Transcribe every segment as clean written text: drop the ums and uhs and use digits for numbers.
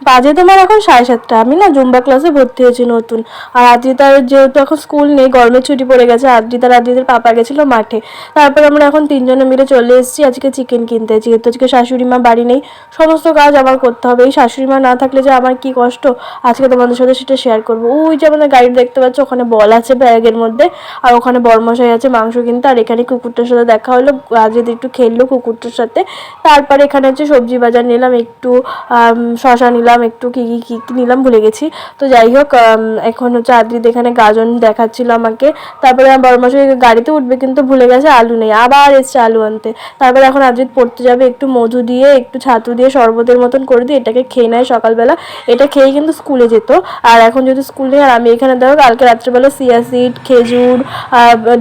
বাজে তোমার এখন 7:30। আমি না জুম্বা ক্লাসে ভর্তি হয়েছি নতুন। আর আদ্রিতার যেহেতু এখন স্কুল নেই, গরমের ছুটি পড়ে গেছে, আদ্রিতার পাপা গেছিলো মাঠে। তারপর আমরা এখন তিনজনে মিলে চলে এসেছি আজকে চিকেন কিনতে, যেহেতু আজকে শাশুড়ি মা বাড়ি নেই। সমস্ত কাজ আমার করতে হবে, এই শাশুড়ি মা না থাকলে যে আমার কি কষ্ট আজকে তোমাদের সাথে সেটা শেয়ার করবো। ওই যে আমাদের গাড়ি দেখতে পাচ্ছ, ওখানে বল আছে ব্যাগের মধ্যে, আর ওখানে বরমশাই আছে মাংস কিনতে, আর এখানে কুকুরটার সাথে দেখা হলো, আদ্রিতা একটু খেললো কুকুরটার সাথে। তারপরে এখানে হচ্ছে সবজি বাজার নিলাম, একটু শশা নিলাম, একটু কী কী কী নিলাম ভুলে গেছি। তো যাই হোক, এখন হচ্ছে আদ্রিত এখানে গাজন দেখাচ্ছিল আমাকে। তারপরে আমার বড়মাশাই গাড়িতে উঠবে কিন্তু ভুলে গেছে আলু নেই, আবার এসছে আলু আনতে। তারপরে এখন আদ্রিত পড়তে যাবে, একটু মধু দিয়ে একটু ছাতু দিয়ে শরবতের মতন করে দিয়ে এটাকে খেয়ে নেয় সকালবেলা। এটা খেয়েই কিন্তু স্কুলে যেত। আর এখন যদি স্কুল নেই, আর আমি এখানে দেখো কালকে রাত্রেবেলা চিয়া সিড, খেজুর,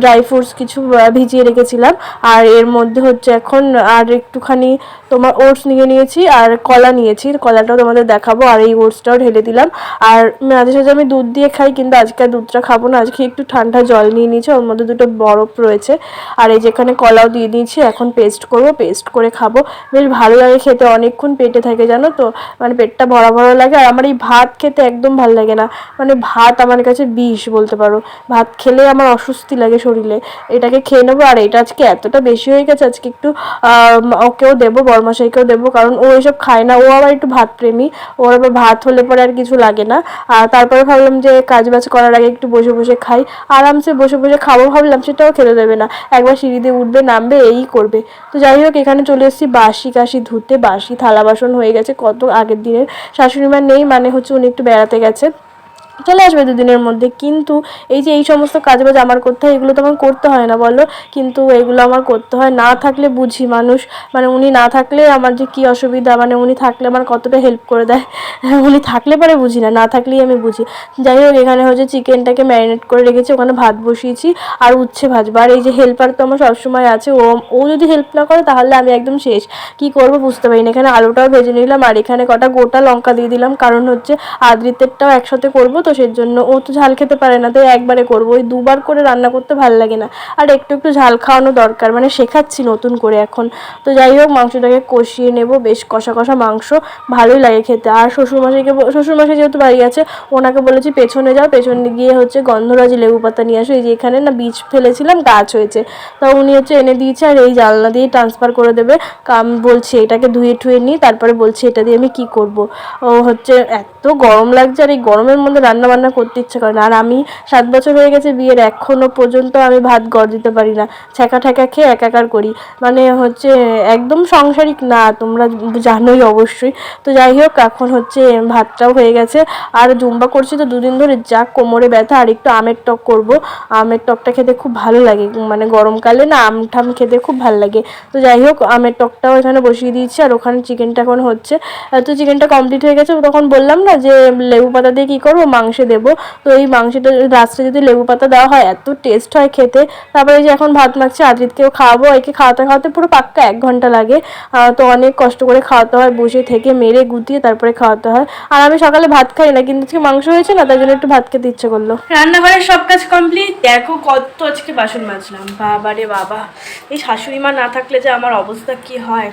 ড্রাই ফ্রুটস কিছু ভিজিয়ে রেখেছিলাম। আর এর মধ্যে হচ্ছে এখন আর একটুখানি তোমার ওটস নিয়ে নিয়েছি, আর কলা নিয়েছি, কলাটাও তোমাদের দেখাবো, আর এই ওটসটাও ঢেলে দিলাম। আর মাঝে সাঝে আমি দুধ দিয়ে খাই, কিন্তু আজকে আর দুধটা খাবো না, আজকে একটু ঠান্ডা জল নিয়ে নিয়েছি, ওর মধ্যে দুটো বরফ রয়েছে। আর এই যেখানে কলাও দিয়ে দিয়েছি, এখন পেস্ট করবো, পেস্ট করে খাবো। বেশ ভালো লাগে খেতে, অনেকক্ষণ পেটে থাকে জানো তো, মানে পেটটা ভরা ভরা লাগে। আর আমার এই ভাত খেতে একদম ভালো লাগে না, মানে ভাত আমার কাছে বিষ বলতে পারো। ভাত খেলে আমার অস্বস্তি লাগে শরীরে। এটাকে খেয়ে নেবো। আর এটা আজকে এতটা বেশি হয়ে গেছে, আজকে একটু ওকেও দেবো, বরমশাইকেও দেবো, কারণ ও এসব খায় না, ও আবার একটু ভাত প্রেমী, ওর আবার ভাত হলে পরে আর কিছু লাগে না। আর তারপরে ভাবলাম যে কাজ বাজ করার আগে একটু বসে বসে খাই, আরামসে বসে বসে খাবো ভাবলাম, সেটাও খেতে দেবে না, একবার সিঁড়ি দিয়ে উঠবে নামবে এই করবে। তো যাই হোক, এখানে চলে এসেছি বাসি কাশি ধুতে, বাসি থালা বাসন হয়ে গেছে কত আগের দিনের। শাশুড়ি মা নেই, মানে হচ্ছে উনি একটু বেড়াতে গেছে, চলে আসবে দুদিনের মধ্যে। কিন্তু এই যে এই সমস্ত কাজবাজ আমার করতে হয়, এগুলো তো আমার করতে হয় না বলো, কিন্তু এগুলো আমার করতে হয়। না থাকলে বুঝি মানুষ, মানে উনি না থাকলে আমার যে কি অসুবিধা, মানে উনি থাকলে আমার কতটা হেল্প করে দেয়, উনি থাকলে পরে বুঝি না, না থাকলেই আমি বুঝি। যাই হোক, এখানে হচ্ছে চিকেনটাকে ম্যারিনেট করে রেখেছি, ওখানে ভাত বসিয়েছি আর উচ্ছে ভাজবো। আর এই যে হেল্পার তো আমার সবসময় আছে, ও যদি হেল্প না করে তাহলে আমি একদম শেষ, কি করব বুঝতে পারি না। এখানে আলুটাও ভেজে নিলাম, আর এখানে কটা গোটা লঙ্কা দিয়ে দিলাম, কারণ হচ্ছে আদ্রিতেরটাও একসাথে করবো, তো সেই জন্য ও তো ঝাল খেতে পারে না, তাই একবারে করবো। ওই দুবার করে রান্না করতে ভালো লাগে না, আর একটু একটু ঝাল খাওয়ানো দরকার, মানে শেখাচ্ছি নতুন করে এখন। তো যাই হোক, মাংসটাকে কষিয়ে নেব, বেশ কষা কষা মাংস, ভালোই লাগে খেতে। আর শ্বশুরমশাই যেহেতু বাড়ি আছে, ওনাকে বলেছি পেছনে যাও, পেছনে গিয়ে হচ্ছে গন্ধরাজ লেবু পাতা নিয়ে আসো, এই যে এখানে না বীজ ফেলেছিলাম, গাছ হয়েছে, তা উনি হচ্ছে এনে দিয়েছে, আর এই জানলা দিয়ে ট্রান্সফার করে দেবে। বলছি এটাকে ধুয়ে ঠুয়ে নিই, তারপরে বলছি এটা দিয়ে আমি কি করব। ও হচ্ছে এত গরম লাগছে, আর এই গরমের মধ্যে রান্না বান্না করতে ইচ্ছে করে না। আর আমি 7 বছর হয়ে গেছে বিয়ের, এখনো পর্যন্ত আমি ভাত গড় দিতে পারি না, ছ্যাঁকা ঠ্যাঁকা খেয়ে একাকার করি, মানে হচ্ছে একদম সাংসারিক না, তোমরা জানোই অবশ্যই। তো যাই হোক, এখন হচ্ছে ভাতটাও হয়ে গেছে। আর জুম্বা করছি তো দুদিন ধরে, যা কোমরে ব্যথা। আর একটু আমের টক করব, আমের টকটা খেতে খুব ভালো লাগে, মানে গরমকালে না আম ঠাম খেতে খুব ভালো লাগে। তো যাই হোক, আমের টকটাও এখানে বসিয়ে দিয়েছি, আর ওখানে চিকেনটা এখন হচ্ছে। তো চিকেনটা কমপ্লিট হয়ে গেছে, তখন বললাম না যে লেবু পাতা দিয়ে কী করবো, মাংসে দেবো। তো এই মাংসটা লাস্টে যদি লেবু পাতা দেওয়া হয় এত টেস্ট হয় খেতে। তারপরে যে এখন ভাত মাখছি, আদ্রিতকেও খাওয়াবো, একে খাওয়াতে খাওয়াতে পুরো পাক্কা 1 ঘন্টা লাগে। তো অনেক কষ্ট করে খাওয়াতে হয়, বসে থেকে মেরে গুটিয়ে তারপরে খাওয়াতে হয়। আর আমি সকালে ভাত খাই না, কিন্তু আজকে মাংস হয়েছে না, তাই জন্য একটু ভাত খেতে ইচ্ছে করলো। রান্নাঘরের সব কাজ কমপ্লিট, দেখো কত আজকে বাসন মাজলাম, বাবা রে বাবা, এই শাশুড়ি মা না থাকলে যে আমার অবস্থা কি হয়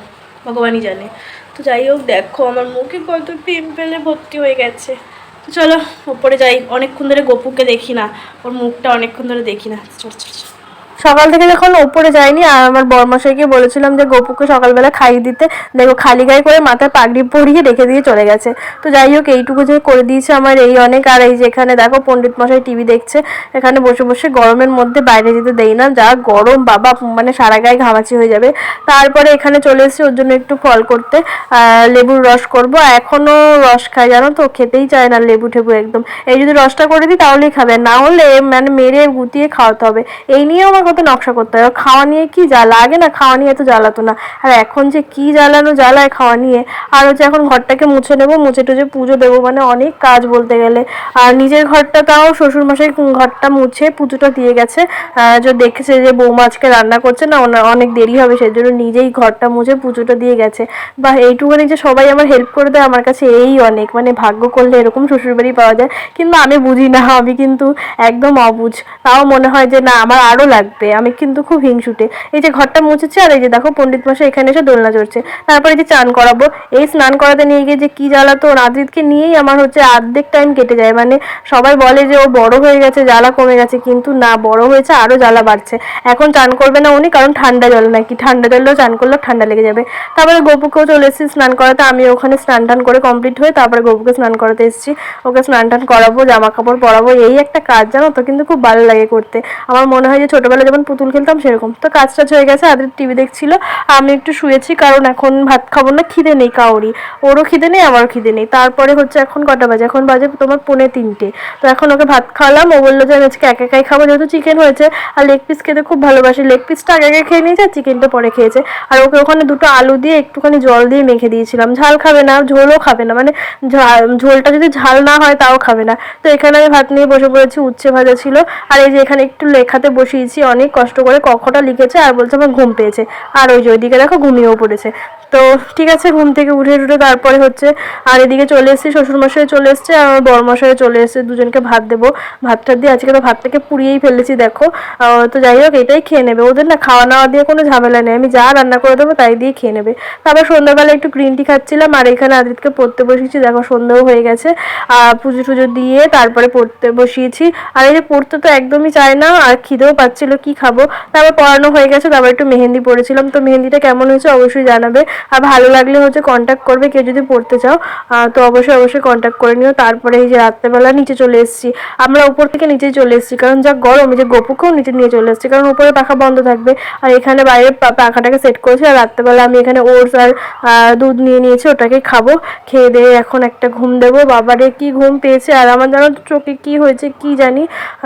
ভগবানই জানে। তো যাই হোক, দেখো আমার মুখে কত পিম্পলে ভর্তি হয়ে গেছে। তো চলো ওপরে যাই, অনেকক্ষণ ধরে গপুকে দেখি না, ওর মুখটা অনেকক্ষণ ধরে দেখি না। সকাল থেকে যখন উপরে যাইনি, আর আমার বরমশাইকে বলেছিলাম যে গপুকে সকালবেলা খাইয়ে দিতে, দেখো খালি গায়ে করে মাথায় পাগড়ি পরিয়ে রেখে দিয়ে চলে গেছে। তো যাই হোক, এইটুকু যে করে দিয়েছে আমার এই অনেক। আর এই যে এখানে দেখো পণ্ডিত মশাই টিভি দেখছে, এখানে বসে বসে, গরমের মধ্যে বাইরে যেতে দেই না, যা গরম বাবা, মানে সারা গায়ে ঘামাচি হয়ে যাবে। তারপরে এখানে চলে এসেছি ওর জন্য একটু ফল করতে, লেবুর রস করবো। এখনো রস খায় জানো তো, খেতেই চায় না লেবু ঠেবু একদম। এই যদি রসটা করে দিই তাহলেই খাবে, না হলে মানে মেরে গুটিয়ে খাওয়াতে হবে। এই নিয়েও আমার কত নকশা করতে হবে, খাওয়া নিয়ে কি জ্বালা, আগে না খাওয়া নিয়ে এত জ্বালাতো না, আর এখন যে কি জ্বালানো জ্বালায় খাওয়া নিয়ে। আর হচ্ছে এখন ঘরটাকে মুছে নেবো, মুছে টুছে পুজো দেবো, মানে অনেক কাজ বলতে গেলে। আর নিজের ঘরটা তাও শ্বশুরমশাই ঘরটা মুছে পুজোটা দিয়ে গেছে, যে দেখেছে যে বৌমা আজকে রান্না করছে না, অনেক দেরি হবে, সেই জন্য নিজেই ঘরটা মুছে পুজোটা দিয়ে গেছে। বা এইটুকুনি যে সবাই আমার হেল্প করে দেয়, আমার কাছে এই অনেক, মানে ভাগ্য করলে এরকম শ্বশুরবাড়ি পাওয়া যায়। কিন্তু আমি বুঝি না, আমি কিন্তু একদম অবুঝ, তাও মনে হয় যে না আমার আরও লাগবে। পেয়ে। আমি কিন্তু খুব হিংসুটে। এই যে ঘরটা মুছেছি আর এই যে দেখো পণ্ডিত মশাই এখানে এসে দোলনা চড়ছে। তারপরে যে চান করাবো, এই স্নান করাতে নিয়ে গিয়ে যে কি জ্বালাতন, আদ্রিতকে নিয়েই আমার হচ্ছে অর্ধেক টাইম কেটে যায়। মানে সবাই বলে যে ও বড় হয়ে গেছে, জ্বালা কমে গেছে, কিন্তু না, বড় হয়েছে আরো জ্বালা বাড়ছে। এখন চান করবে না উনি, কারণ ঠান্ডা জল নাকি, ঠান্ডা জলেও চান করলেও ঠান্ডা লেগে যাবে। তারপরে গপুকেও চলে এসেছি স্নান করাতে। আমি ওখানে স্নান টান করে কমপ্লিট হয়ে তারপরে গপুকে স্নান করাতে এসেছি। ওকে স্নান টান করাবো, জামা কাপড় পরাবো, এই একটা কাজ জানো তো, কিন্তু খুব ভালো লাগে করতে। আমার মনে হয় যে ছোটবেলায় যেমন পুতুল খেলতাম সেরকম। তো কাজ টাজ হয়ে গেছে, আদ্রিত টিভি দেখছিল, আমি একটু শুয়েছি, কারণ এখন ভাত খাবো না, খিদে নেই কাউরি, ওরও খিদে নেই আমারও খিদে নেই। তারপরে হচ্ছে এখন কটা বাজে, এখন বাজে তোমার 2:45। তো এখন ওকে ভাত খাওয়ালাম, ও বললো যে আমি আজকে একাই খাবো, যেহেতু চিকেন হয়েছে, আর লেগ পিস খেতে খুব ভালোবাসি, লেগ পিসটা আগে খেয়ে নিয়েছে আর চিকেনটা পরে খেয়েছে। আর ওকে ওখানে দুটো আলু দিয়ে একটুখানি জল দিয়ে মেখে দিয়েছিলাম। ঝাল খাবে না, ঝোলও খাবে না, মানে ঝোলটা যদি ঝাল না হয় তাও খাবে না। তো এখানে আমি ভাত নিয়ে বসে পড়েছি, উচ্ছে ভাজা ছিল, আর এই যে এখানে একটু লেখাতে বসিয়েছি, অনেক কষ্ট করে কখটা লিখেছে, আর বলছে আমার ঘুম পেয়েছে। আর ওই যে ওইদিকে দেখো ঘুমিয়েও পড়েছে। তো ঠিক আছে, ঘুম থেকে উঠে তারপরে হচ্ছে আর এদিকে চলে এসেছি, শ্বশুরমশাই চলে এসছে আর আমার বড়মশাই চলে এসেছে, দুজনকে ভাত দেবো। ভাতটা দিয়ে আজকে তো ভাতটাকে পুড়িয়েই ফেলেছি দেখো। তো যাই হোক, এটাই খেয়ে নেবে, ওদের না খাওয়া নাওয়া দিয়ে কোনো ঝামেলা নেই, আমি যা রান্না করে দেবো তাই দিয়ে খেয়ে নেবে। তারপর সন্ধ্যাবেলা একটু গ্রিন টি খাচ্ছিলাম, আর এখানে আদিতকে পড়তে বসিয়েছি, দেখো সন্ধ্যাও হয়ে গেছে। পুজো টুজো দিয়ে তারপরে পড়তে বসিয়েছি। আর এই যে পড়তে তো একদমই চায় না, আর খিদেও পাচ্ছিল, কি খাবো। তারপর পড়ানো হয়ে গেছে, তারপর একটু মেহেন্দি পড়েছিলাম। তো মেহেন্দিটা কেমন হয়েছে অবশ্যই জানাবে, আর ভালো লাগলে হচ্ছে কন্ট্যাক্ট করবে, কেউ যদি পড়তে চাও তো অবশ্যই কন্ট্যাক্ট করে নিও। তারপরে এই যে রাত্রেবেলা নিচে চলে এসেছি, আমরা উপর থেকে নিচেই চলে এসেছি, কারণ যা গরম, এই যে গপুকেও নিচে নিয়ে চলে এসেছি, কারণ উপরে পাখা বন্ধ থাকবে, আর এখানে বাইরে পাখাটাকে সেট করেছি। আর রাত্রেবেলা আমি এখানে ওটস আর দুধ নিয়ে নিয়েছি, ওটাকে খাবো। খেয়ে দিয়ে এখন একটা ঘুম দেবো। বাবারে কি ঘুম পেয়েছে, আর আমার জানো চোখে কি হয়েছে কি জানি,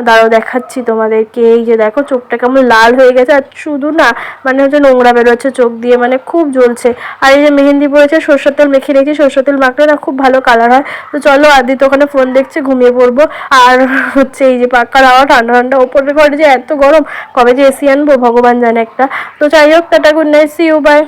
দাঁড়াও দেখাচ্ছি তোমাদেরকে। এই যে দেখো চোখটা কেমন লাল হয়ে গেছে, আর শুধু না মানে হচ্ছে নোংরা বেরোচ্ছে চোখ দিয়ে, মানে খুব জ্বলছে। আর এই যে মেহেন্দি পড়েছে, সরষের তেল মেখে রেখেছি, সরষের তেল মাখলে না খুব ভালো কালার হয়। তো চলো, আদিত ওখানে ফোন দেখছে, ঘুমিয়ে পড়বো। আর হচ্ছে এই যে পাক্কার হাওয়া ঠান্ডা ঠান্ডা, ওপরের ঘরে যে এত গরম, কবে যে এসি আনবো ভগবান জানে একটা। তো যাই হোক, tata, good night, see you, by.